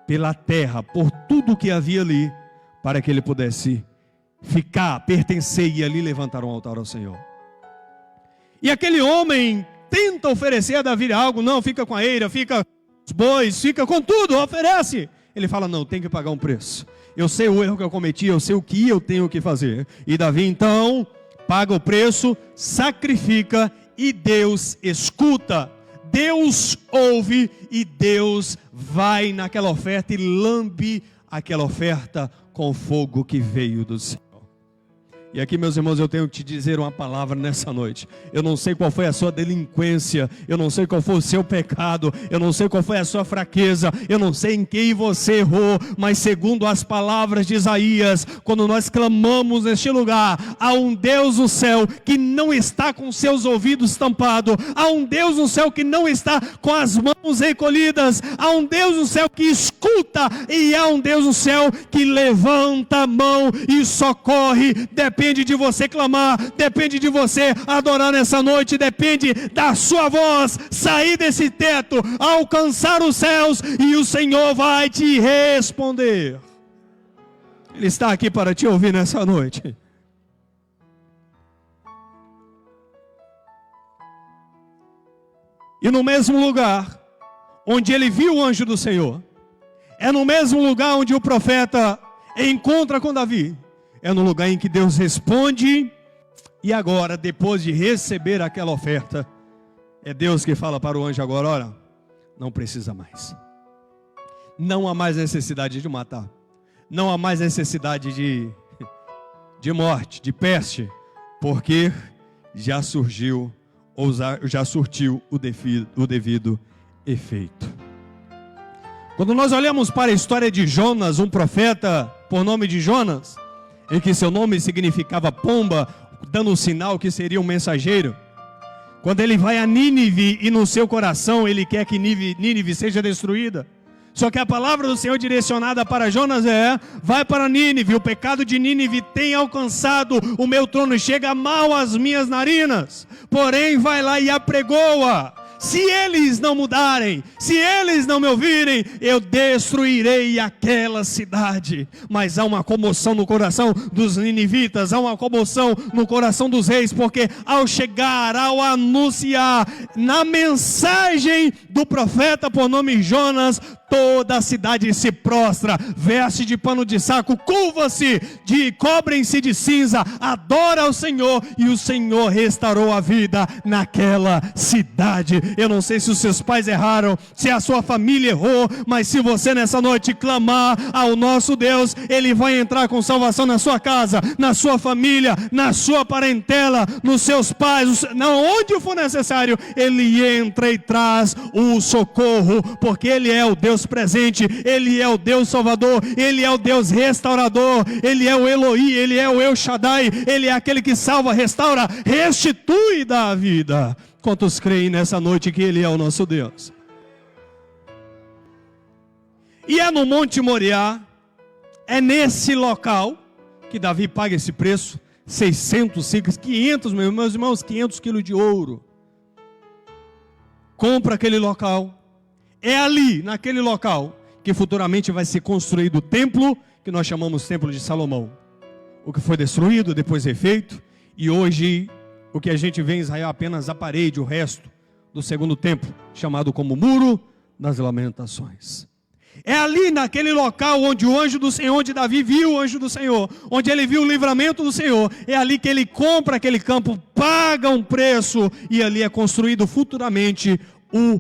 pela terra, por tudo que havia ali, para que ele pudesse ficar, pertencer e ali levantar um altar ao Senhor. E aquele homem tenta oferecer a Davi algo: não, fica com a eira, fica com os bois, fica com tudo, oferece. Ele fala: não, tem que pagar um preço. Eu sei o erro que eu cometi, eu sei o que eu tenho que fazer. E Davi então paga o preço, sacrifica, e Deus escuta. Deus ouve e Deus vai naquela oferta e lambe aquela oferta com fogo que veio do céu. E aqui, meus irmãos, eu tenho que te dizer uma palavra nessa noite. Eu não sei qual foi a sua delinquência, eu não sei qual foi o seu pecado, eu não sei qual foi a sua fraqueza, eu não sei em quem você errou, mas segundo as palavras de Isaías, quando nós clamamos neste lugar, há um Deus no céu que não está com seus ouvidos tampados, há um Deus no céu que não está com as mãos recolhidas, há um Deus no céu que escuta, e há um Deus no céu que levanta a mão e socorre. Depende de você clamar, depende de você adorar nessa noite, depende da sua voz sair desse teto, alcançar os céus, e o Senhor vai te responder. Ele está aqui para te ouvir nessa noite. E no mesmo lugar onde ele viu o anjo do Senhor, é no mesmo lugar onde o profeta encontra com Davi. É no lugar em que Deus responde. E agora, depois de receber aquela oferta, é Deus que fala para o anjo agora: olha, não precisa mais. Não há mais necessidade de matar. Não há mais necessidade de morte, de peste, porque já surgiu, ou já surtiu o devido efeito. Quando nós olhamos para a história de Jonas, um profeta por nome de Jonas, em que seu nome significava pomba, dando um sinal que seria um mensageiro. Quando ele vai a Nínive e no seu coração ele quer que Nínive seja destruída. Só que a palavra do Senhor direcionada para Jonas é: vai para Nínive, o pecado de Nínive tem alcançado o meu trono, chega mal às minhas narinas, porém vai lá e apregoa. Se eles não mudarem, se eles não me ouvirem, eu destruirei aquela cidade. Mas há uma comoção no coração dos ninivitas, há uma comoção no coração dos reis, porque ao chegar, ao anunciar, na mensagem do profeta por nome Jonas, toda a cidade se prostra, veste de pano de saco, curva-se, cobrem-se de cinza, adora ao Senhor, e o Senhor restaurou a vida naquela cidade. Eu não sei se os seus pais erraram, se a sua família errou, mas se você nessa noite clamar ao nosso Deus, Ele vai entrar com salvação na sua casa, na sua família, na sua parentela, nos seus pais, onde for necessário, Ele entra e traz o socorro, porque Ele é o Deus presente, Ele é o Deus salvador, Ele é o Deus restaurador, Ele é o Elohim, Ele é o El Shaddai, Ele é aquele que salva, restaura, restitui e dá a vida. Quantos creem nessa noite que Ele é o nosso Deus? E é no Monte Moriá, é nesse local que Davi paga esse preço, 600 ciclos, 500, meus irmãos, 500 quilos de ouro. Compra aquele local. É ali, naquele local, que futuramente vai ser construído o templo, que nós chamamos Templo de Salomão. O que foi destruído, depois refeito, e hoje o que a gente vê em Israel é apenas a parede, o resto do segundo templo, chamado como Muro das Lamentações. É ali naquele local onde o anjo do Senhor, onde Davi viu o anjo do Senhor, onde ele viu o livramento do Senhor, é ali que ele compra aquele campo, paga um preço, e ali é construído futuramente o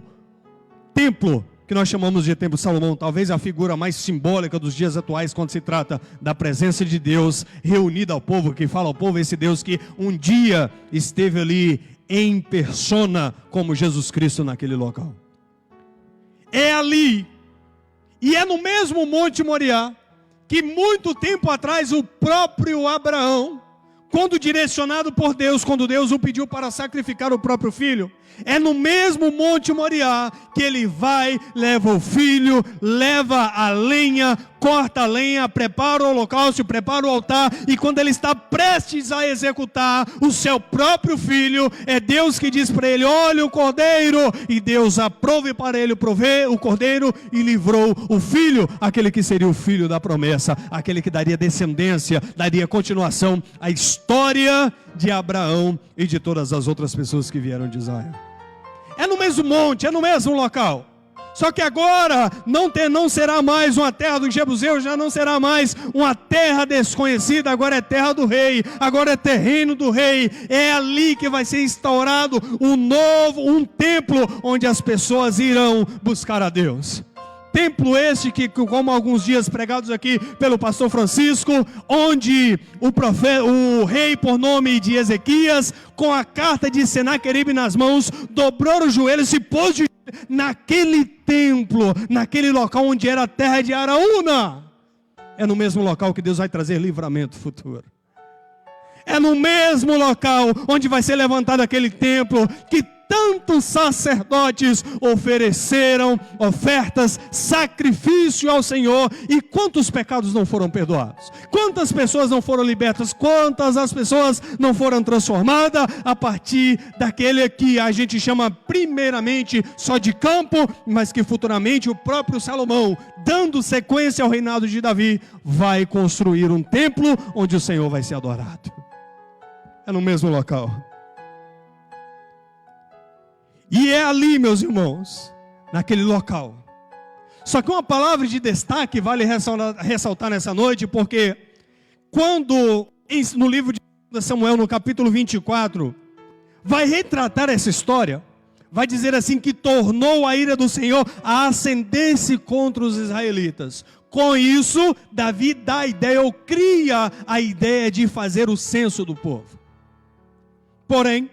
templo, que nós chamamos de Templo de Salomão, talvez a figura mais simbólica dos dias atuais, quando se trata da presença de Deus reunida ao povo, que fala ao povo, esse Deus que um dia esteve ali em persona, como Jesus Cristo naquele local. É ali, e é no mesmo Monte Moriá, que muito tempo atrás o próprio Abraão, quando direcionado por Deus, quando Deus o pediu para sacrificar o próprio filho, é no mesmo Monte Moriá que ele vai, leva o filho, leva a lenha, corta a lenha, prepara o holocausto, prepara o altar, e quando ele está prestes a executar o seu próprio filho, é Deus que diz para ele: olha o cordeiro, e Deus aprove para ele prover o cordeiro, e livrou o filho, aquele que seria o filho da promessa, aquele que daria descendência, daria continuação à história de Abraão e de todas as outras pessoas que vieram de Israel. É no mesmo monte, é no mesmo local. Só que agora não será mais uma terra dos jebuseus, já não será mais uma terra desconhecida, agora é terra do rei, agora é terreno do rei. É ali que vai ser instaurado um templo onde as pessoas irão buscar a Deus. Templo este que, como alguns dias pregados aqui pelo pastor Francisco, onde o rei, por nome de Ezequias, com a carta de Senaqueribe nas mãos, dobrou os joelhos e se pôs naquele templo, naquele local onde era a terra de Araúna. É no mesmo local que Deus vai trazer livramento futuro. É no mesmo local onde vai ser levantado aquele templo que tantos sacerdotes ofereceram ofertas, sacrifício ao Senhor, e quantos pecados não foram perdoados, quantas pessoas não foram libertas, quantas as pessoas não foram transformadas a partir daquele que a gente chama primeiramente só de campo, mas que futuramente o próprio Salomão, dando sequência ao reinado de Davi, vai construir um templo onde o Senhor vai ser adorado. É no mesmo local. E é ali, meus irmãos, naquele local. Só que uma palavra de destaque vale ressaltar nessa noite, porque quando no livro de Samuel, no capítulo 24, vai retratar essa história, vai dizer assim que tornou a ira do Senhor a acender-se contra os israelitas. Com isso, Davi dá a ideia, ou cria a ideia de fazer o censo do povo. Porém,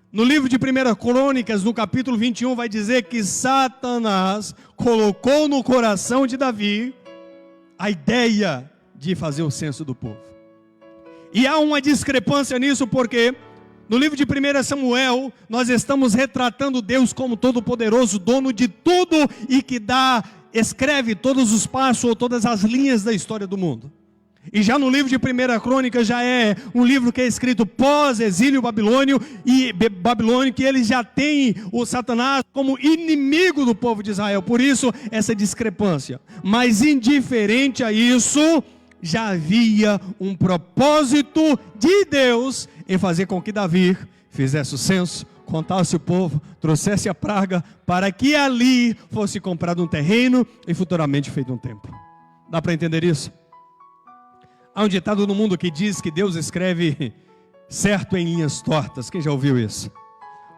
no livro de 1 Crônicas, no capítulo 21, vai dizer que Satanás colocou no coração de Davi a ideia de fazer o censo do povo. E há uma discrepância nisso, porque no livro de 1 Samuel, nós estamos retratando Deus como todo-poderoso, dono de tudo, e que escreve todos os passos ou todas as linhas da história do mundo. E já no livro de 1 Crônica já é um livro que é escrito pós-exílio babilônico, que ele já tem o Satanás como inimigo do povo de Israel. Por isso essa discrepância. Mas indiferente a isso, já havia um propósito de Deus em fazer com que Davi fizesse o censo, contasse o povo, trouxesse a praga, para que ali fosse comprado um terreno e futuramente feito um templo. Dá para entender isso? Há um ditado no mundo que diz que Deus escreve certo em linhas tortas. Quem já ouviu isso?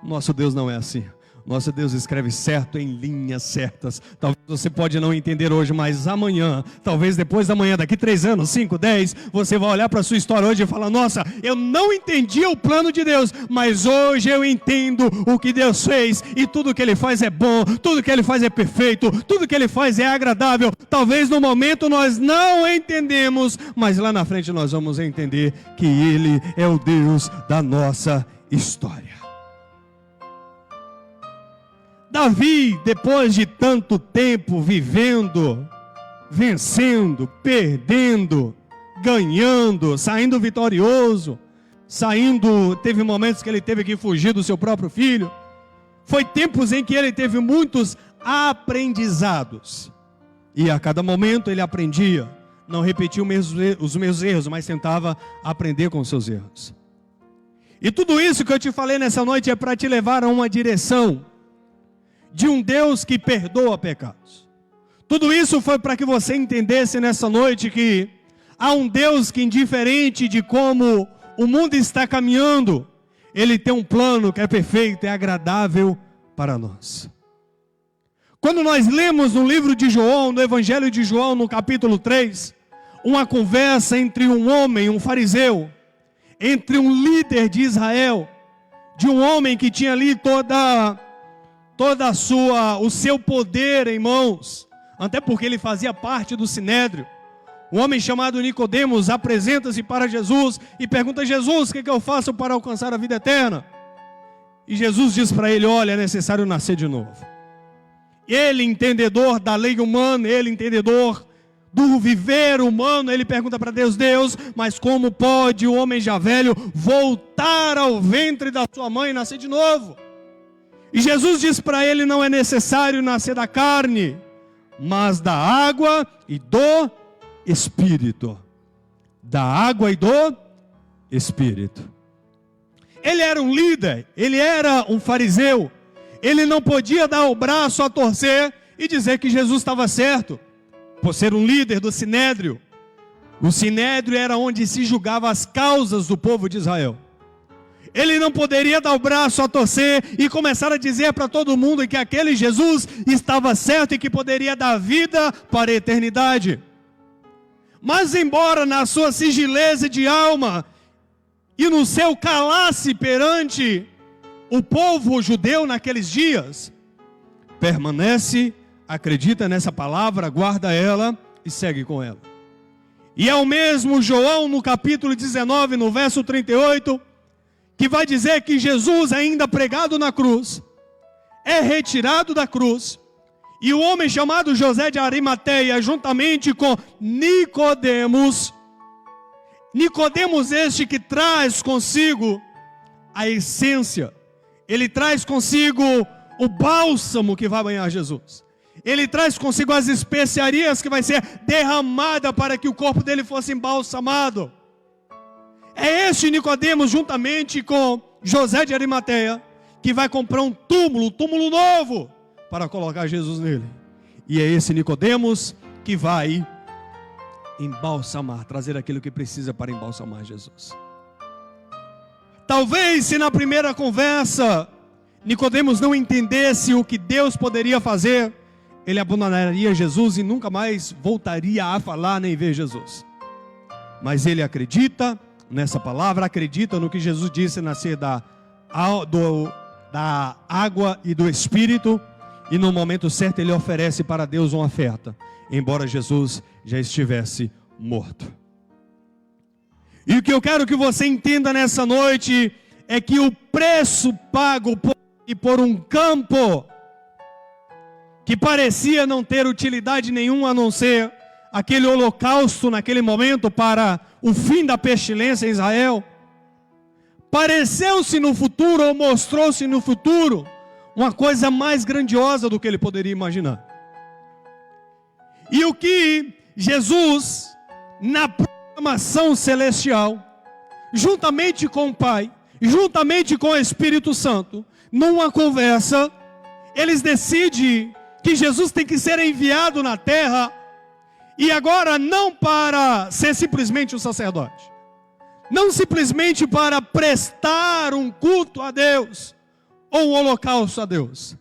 Nosso Deus não é assim. Nosso Deus escreve certo em linhas certas. Talvez você pode não entender hoje, mas amanhã, talvez depois da manhã, daqui 3 anos, 5, 10, você vai olhar para a sua história hoje e falar: nossa, eu não entendi o plano de Deus, mas hoje eu entendo o que Deus fez, e tudo que Ele faz é bom, tudo que Ele faz é perfeito, tudo que Ele faz é agradável. Talvez no momento nós não entendemos, mas lá na frente nós vamos entender que Ele é o Deus da nossa história. Davi, depois de tanto tempo vivendo, vencendo, perdendo, ganhando, saindo vitorioso, teve momentos que ele teve que fugir do seu próprio filho. Foi tempos em que ele teve muitos aprendizados. E a cada momento ele aprendia, não repetia os mesmos erros, mas tentava aprender com os seus erros. E tudo isso que eu te falei nessa noite é para te levar a uma direção de um Deus que perdoa pecados. Tudo isso foi para que você entendesse nessa noite que há um Deus que, indiferente de como o mundo está caminhando, Ele tem um plano que é perfeito, é agradável para nós. Quando nós lemos no livro de João, no Evangelho de João, no capítulo 3, uma conversa entre um homem, um fariseu, entre um líder de Israel, de um homem que tinha ali o seu poder em mãos, até porque ele fazia parte do Sinédrio. Um homem chamado Nicodemos apresenta-se para Jesus e pergunta: Jesus, o que eu faço para alcançar a vida eterna? E Jesus diz para ele: olha, é necessário nascer de novo. Ele, entendedor da lei humana, ele, entendedor do viver humano, ele pergunta para Deus: Deus, mas como pode o homem já velho voltar ao ventre da sua mãe e nascer de novo? E Jesus diz para ele: não é necessário nascer da carne, mas da água e do Espírito. Da água e do Espírito. Ele era um líder, ele era um fariseu. Ele não podia dar o braço a torcer e dizer que Jesus estava certo, por ser um líder do Sinédrio. O Sinédrio era onde se julgava as causas do povo de Israel. Ele não poderia dar o braço a torcer e começar a dizer para todo mundo que aquele Jesus estava certo e que poderia dar vida para a eternidade. Mas embora na sua sigileza de alma e no seu calar-se perante o povo judeu naqueles dias, permanece, acredita nessa palavra, guarda ela e segue com ela. E é o mesmo João no capítulo 19, no verso 38, que vai dizer que Jesus, ainda pregado na cruz, é retirado da cruz, e o homem chamado José de Arimateia, juntamente com Nicodemos este que traz consigo a essência, ele traz consigo o bálsamo que vai banhar Jesus, ele traz consigo as especiarias que vai ser derramada para que o corpo dele fosse embalsamado. É este Nicodemos, juntamente com José de Arimateia, que vai comprar um túmulo novo, para colocar Jesus nele. E é esse Nicodemos que vai embalsamar, trazer aquilo que precisa para embalsamar Jesus. Talvez se na primeira conversa Nicodemos não entendesse o que Deus poderia fazer, ele abandonaria Jesus e nunca mais voltaria a falar nem ver Jesus. Mas ele acredita nessa palavra, acredita no que Jesus disse, nascer da água e do Espírito, e no momento certo ele oferece para Deus uma oferta, embora Jesus já estivesse morto. E o que eu quero que você entenda nessa noite é que o preço pago por um campo que parecia não ter utilidade nenhuma a não ser aquele holocausto naquele momento para o fim da pestilência em Israel, pareceu-se no futuro ou mostrou-se no futuro uma coisa mais grandiosa do que ele poderia imaginar. E o que Jesus na programação celestial, juntamente com o Pai, juntamente com o Espírito Santo, numa conversa, eles decidem que Jesus tem que ser enviado na terra, e agora não para ser simplesmente um sacerdote, não simplesmente para prestar um culto a Deus, ou um holocausto a Deus,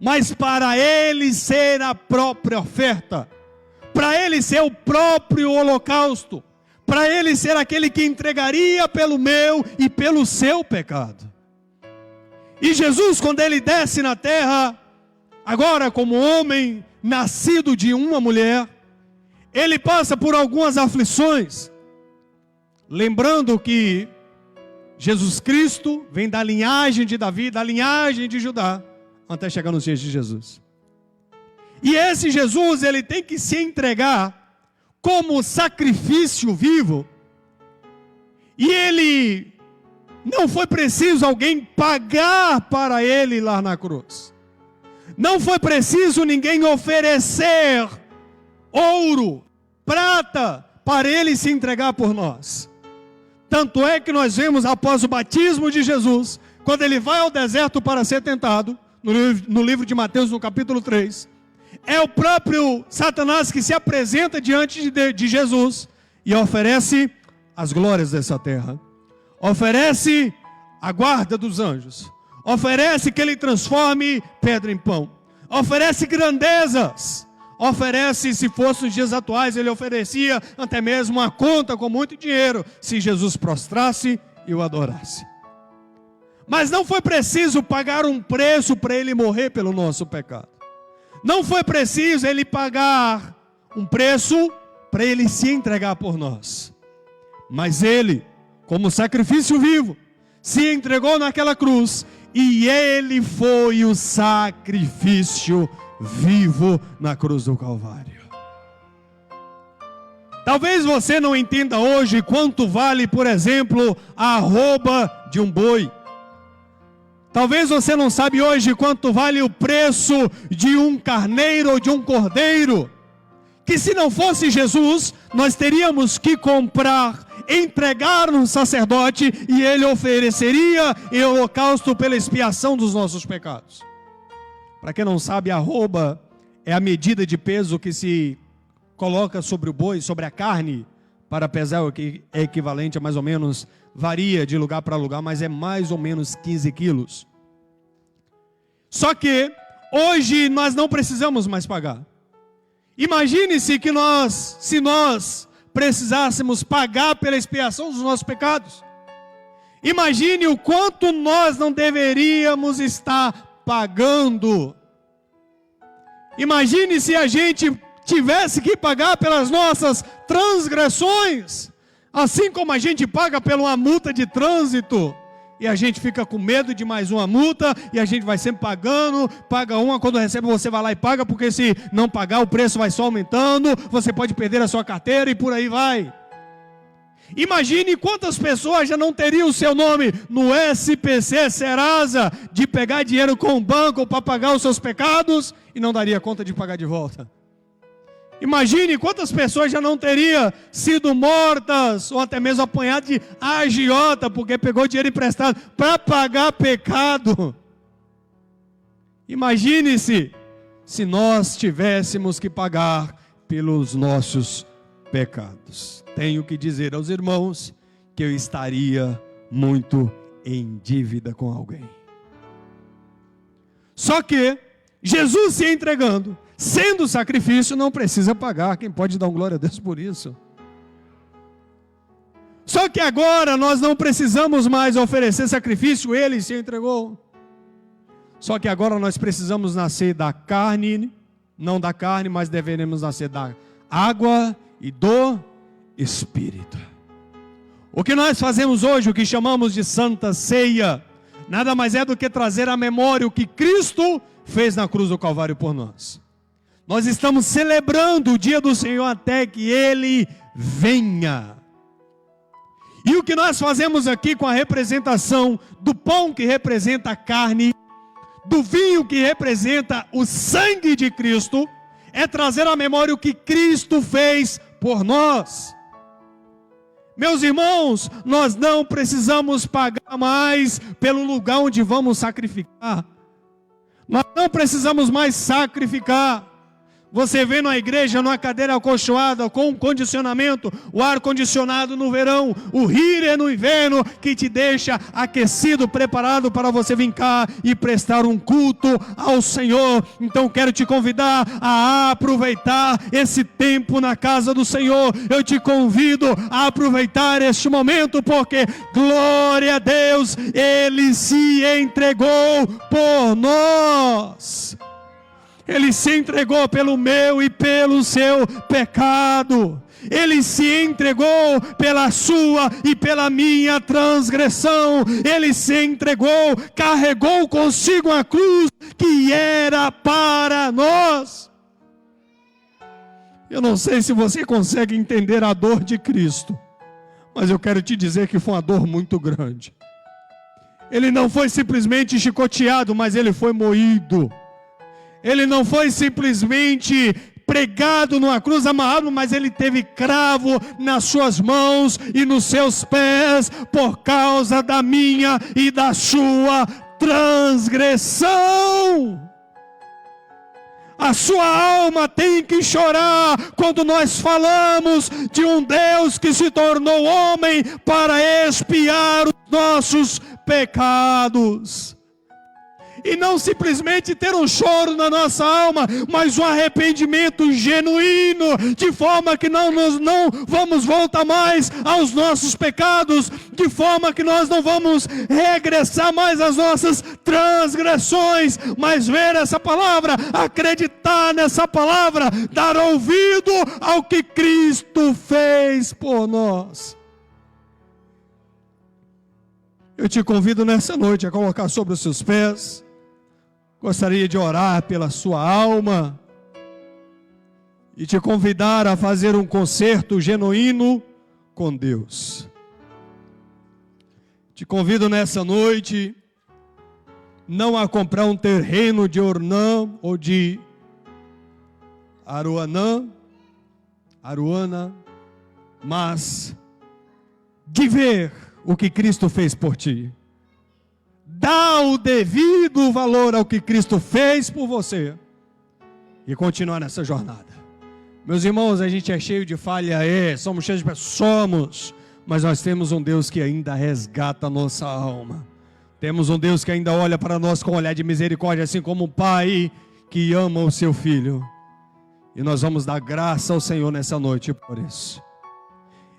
mas para ele ser a própria oferta, para ele ser o próprio holocausto, para ele ser aquele que entregaria pelo meu e pelo seu pecado. E Jesus, quando ele desce na terra, agora como homem nascido de uma mulher, ele passa por algumas aflições, lembrando que Jesus Cristo vem da linhagem de Davi, da linhagem de Judá, até chegar nos dias de Jesus. E esse Jesus, ele tem que se entregar como sacrifício vivo. E ele, não foi preciso alguém pagar para ele lá na cruz. Não foi preciso ninguém oferecer ouro, prata, para ele se entregar por nós. Tanto é que nós vemos após o batismo de Jesus, quando ele vai ao deserto para ser tentado, no livro de Mateus, no capítulo 3, é o próprio Satanás que se apresenta diante de Jesus e oferece as glórias dessa terra, oferece a guarda dos anjos, oferece que ele transforme pedra em pão, oferece grandezas, oferece, se fosse os dias atuais, ele oferecia até mesmo uma conta com muito dinheiro, se Jesus prostrasse e o adorasse. Mas não foi preciso pagar um preço para ele morrer pelo nosso pecado. Não foi preciso ele pagar um preço para ele se entregar por nós. Mas ele, como sacrifício vivo, se entregou naquela cruz, e ele foi o sacrifício vivo na cruz do Calvário. Talvez você não entenda hoje quanto vale, por exemplo, a arroba de um boi. Talvez você não sabe hoje quanto vale o preço de um carneiro ou de um cordeiro, que se não fosse Jesus, nós teríamos que comprar, entregar no sacerdote, e ele ofereceria em holocausto pela expiação dos nossos pecados. Para quem não sabe, a arroba é a medida de peso que se coloca sobre o boi, sobre a carne, para pesar, o que é equivalente a mais ou menos, varia de lugar para lugar, mas é mais ou menos 15 quilos. Só que hoje nós não precisamos mais pagar. Imagine-se que se nós precisássemos pagar pela expiação dos nossos pecados. Imagine o quanto nós não deveríamos estar pagando. Imagine se a gente tivesse que pagar pelas nossas transgressões, assim como a gente paga por uma multa de trânsito, e a gente fica com medo de mais uma multa, e a gente vai sempre pagando, paga uma, quando recebe você vai lá e paga, porque se não pagar o preço vai só aumentando, você pode perder a sua carteira e por aí vai. Imagine quantas pessoas já não teriam o seu nome no SPC Serasa, de pegar dinheiro com o banco para pagar os seus pecados, e não daria conta de pagar de volta. Imagine quantas pessoas já não teriam sido mortas, ou até mesmo apanhadas de agiota, porque pegou dinheiro emprestado para pagar pecado. Imagine-se se nós tivéssemos que pagar pelos nossos pecados. Tenho que dizer aos irmãos que eu estaria muito em dívida com alguém. Só que Jesus se entregando, sendo sacrifício, não precisa pagar. Quem pode dar glória a Deus por isso? Só que agora nós não precisamos mais oferecer sacrifício, ele se entregou. Só que agora nós precisamos nascer da carne, não da carne, mas deveremos nascer da água e do Espírito. O que nós fazemos hoje, o que chamamos de Santa Ceia, nada mais é do que trazer à memória o que Cristo fez na cruz do Calvário por nós. Nós estamos celebrando o dia do Senhor até que Ele venha. E o que nós fazemos aqui com a representação do pão que representa a carne, do vinho que representa o sangue de Cristo, é trazer à memória o que Cristo fez por nós. Meus irmãos, nós não precisamos pagar mais pelo lugar onde vamos sacrificar. Nós não precisamos mais sacrificar. Você vem na igreja numa cadeira acolchoada, com condicionamento, o ar-condicionado no verão, o heater no inverno, que te deixa aquecido, preparado para você vir cá e prestar um culto ao Senhor. Então quero te convidar a aproveitar esse tempo na casa do Senhor. Eu te convido a aproveitar este momento, porque, glória a Deus, Ele se entregou por nós. Ele se entregou pelo meu e pelo seu pecado. Ele se entregou pela sua e pela minha transgressão. Ele se entregou, carregou consigo a cruz que era para nós. Eu não sei se você consegue entender a dor de Cristo, mas eu quero te dizer que foi uma dor muito grande. Ele não foi simplesmente chicoteado, mas ele foi moído. Ele não foi simplesmente pregado numa cruz, amarrado, mas ele teve cravo nas suas mãos e nos seus pés, por causa da minha e da sua transgressão. A sua alma tem que chorar quando nós falamos de um Deus que se tornou homem para expiar os nossos pecados. E não simplesmente ter um choro na nossa alma, mas um arrependimento genuíno, de forma que não vamos voltar mais aos nossos pecados, de forma que nós não vamos regressar mais às nossas transgressões, mas ver essa palavra, acreditar nessa palavra, dar ouvido ao que Cristo fez por nós. Eu te convido nessa noite a colocar sobre os seus pés. Gostaria de orar pela sua alma e te convidar a fazer um concerto genuíno com Deus. Te convido nessa noite não a comprar um terreno de Ornã ou de Aruana, mas de ver o que Cristo fez por ti. Dá o devido valor ao que Cristo fez por você e continuar nessa jornada. Meus irmãos, a gente é cheio de falha, somos cheios de pessoas, mas nós temos um Deus que ainda resgata a nossa alma. Temos um Deus que ainda olha para nós com um olhar de misericórdia, assim como um pai que ama o seu filho. E nós vamos dar graça ao Senhor nessa noite por isso.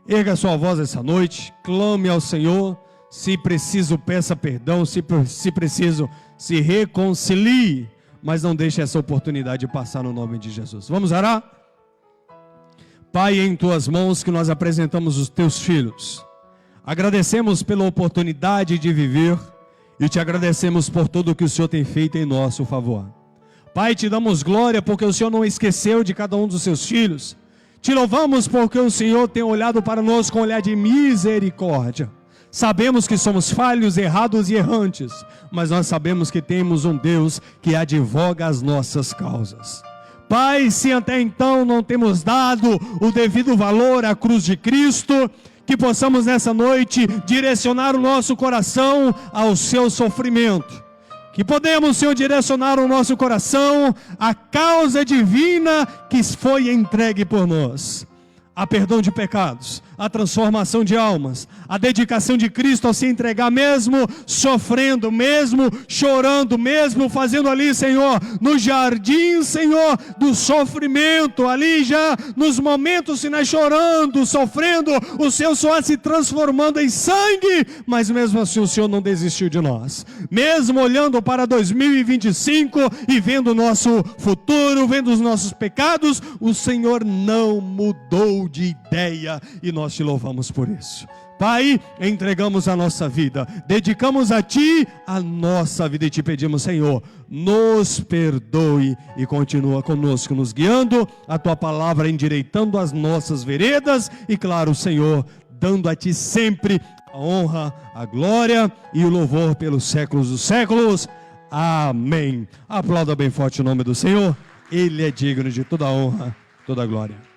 Erga sua voz essa noite, clame ao Senhor. Se preciso, peça perdão. Se preciso, se reconcilie. Mas não deixe essa oportunidade passar no nome de Jesus. Vamos orar? Pai, em tuas mãos que nós apresentamos os teus filhos. Agradecemos pela oportunidade de viver e te agradecemos por tudo que o Senhor tem feito em nosso favor. Pai, te damos glória porque o Senhor não esqueceu de cada um dos seus filhos. Te louvamos porque o Senhor tem olhado para nós com um olhar de misericórdia. Sabemos que somos falhos, errados e errantes, mas nós sabemos que temos um Deus que advoga as nossas causas. Pai, se até então não temos dado o devido valor à cruz de Cristo, que possamos nessa noite direcionar o nosso coração ao seu sofrimento. Que podemos, Senhor, direcionar o nosso coração à causa divina que foi entregue por nós. A perdão de pecados, a transformação de almas, a dedicação de Cristo ao se entregar, mesmo sofrendo, mesmo chorando, mesmo fazendo ali, Senhor, no jardim, Senhor, do sofrimento, ali já nos momentos finais, chorando, sofrendo, o seu suor se transformando em sangue, mas mesmo assim o Senhor não desistiu de nós. Mesmo olhando para 2025 e vendo o nosso futuro, vendo os nossos pecados, o Senhor não mudou de ideia e nós te louvamos por isso. Pai, entregamos a nossa vida, dedicamos a Ti a nossa vida e te pedimos, Senhor, nos perdoe e continua conosco, nos guiando, a Tua palavra endireitando as nossas veredas e, claro, Senhor, dando a Ti sempre a honra, a glória e o louvor pelos séculos dos séculos. Amém. Aplauda bem forte o nome do Senhor, Ele é digno de toda a honra, toda a glória.